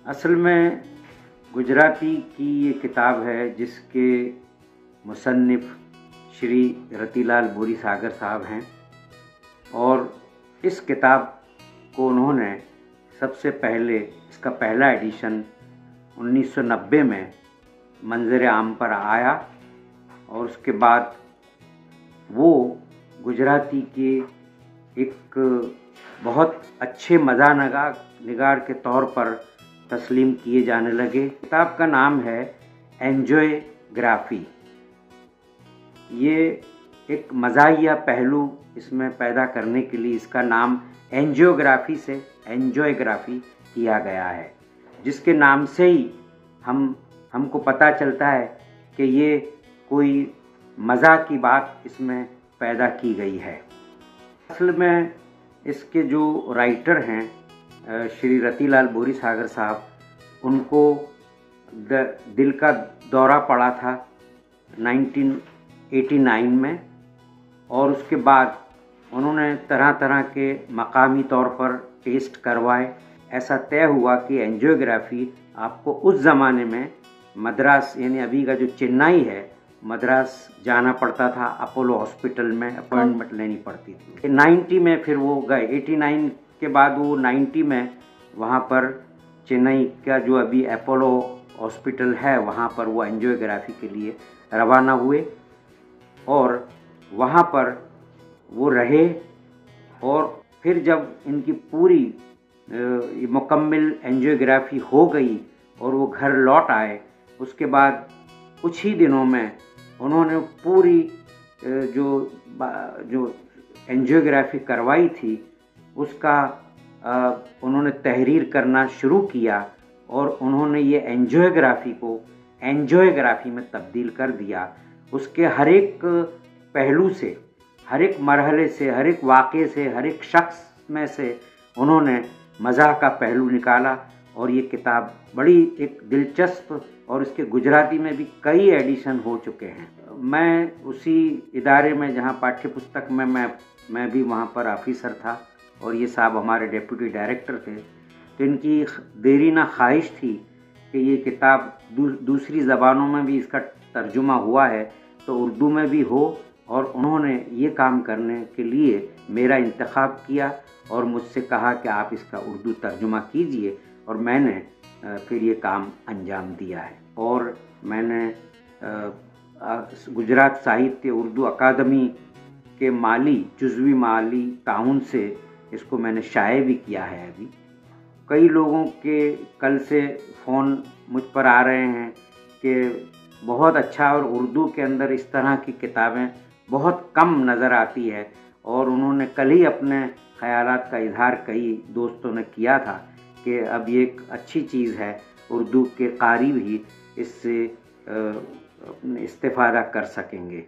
असल में गुजराती की ये किताब है जिसके मुसन्निफ़ श्री रतिलाल बोरीसागर साहब हैं और इस किताब को उन्होंने सबसे पहले इसका पहला एडिशन 1990 में मंज़र आम पर आया और उसके बाद वो गुजराती के एक बहुत अच्छे निगार के तौर पर तस्लीम किए जाने लगे। किताब का नाम है एंजियोग्राफी। ये एक मज़ाहिया पहलू इसमें पैदा करने के लिए इसका नाम एंजियोग्राफी से एंजियोग्राफी किया गया है, जिसके नाम से ही हमको पता चलता है कि ये कोई मज़ाक की बात इसमें पैदा की गई है। असल में इसके जो राइटर हैं श्री रतिलाल बोरीसागर साहब, उनको दिल का दौरा पड़ा था 1989 में और उसके बाद उन्होंने तरह तरह के मकामी तौर पर टेस्ट करवाए। ऐसा तय हुआ कि एंजियोग्राफी आपको उस ज़माने में मद्रास यानी अभी का जो चेन्नई है, मद्रास जाना पड़ता था, अपोलो हॉस्पिटल में अपॉइंटमेंट लेनी पड़ती थी। 90 में फिर वो गए, 89 के बाद वो 90 में वहाँ पर चेन्नई का जो अभी अपोलो हॉस्पिटल है वहाँ पर वो एंजियोग्राफी के लिए रवाना हुए और वहाँ पर वो रहे। और फिर जब इनकी पूरी मुकम्मल एंजियोग्राफी हो गई और वो घर लौट आए, उसके बाद कुछ ही दिनों में उन्होंने पूरी जो एंजियोग्राफी करवाई थी उसका उन्होंने तहरीर करना शुरू किया और उन्होंने ये एंजियोग्राफी को एंजियोग्राफी में तब्दील कर दिया। उसके हर एक पहलू से, हर एक मरहले से, हर एक वाक़े से, हर एक शख्स में से उन्होंने मज़ाह का पहलू निकाला और ये किताब बड़ी एक दिलचस्प, और इसके गुजराती में भी कई एडिशन हो चुके हैं। मैं उसी इदारे में जहाँ पाठ्य पुस्तक में मैं भी वहाँ पर ऑफिसर था और ये साहब हमारे डिप्टी डायरेक्टर थे, तो इनकी देरीना ख्वाहिश थी कि ये किताब दूसरी ज़बानों में भी इसका तर्जुमा हुआ है तो उर्दू में भी हो, और उन्होंने ये काम करने के लिए मेरा इंतखाब किया और मुझसे कहा कि आप इसका उर्दू तर्जुमा कीजिए, और मैंने फिर ये काम अंजाम दिया है। और मैंने गुजरात साहित्य उर्दू अकादमी के जुज़वी माली ताउन से इसको मैंने शाये भी किया है। अभी कई लोगों के कल से फ़ोन मुझ पर आ रहे हैं कि बहुत अच्छा, और उर्दू के अंदर इस तरह की किताबें बहुत कम नज़र आती है, और उन्होंने कल ही अपने ख़यालात का इजहार कई दोस्तों ने किया था कि अब ये एक अच्छी चीज़ है, उर्दू के कारी भी इससे इस्तेफ़ादा कर सकेंगे।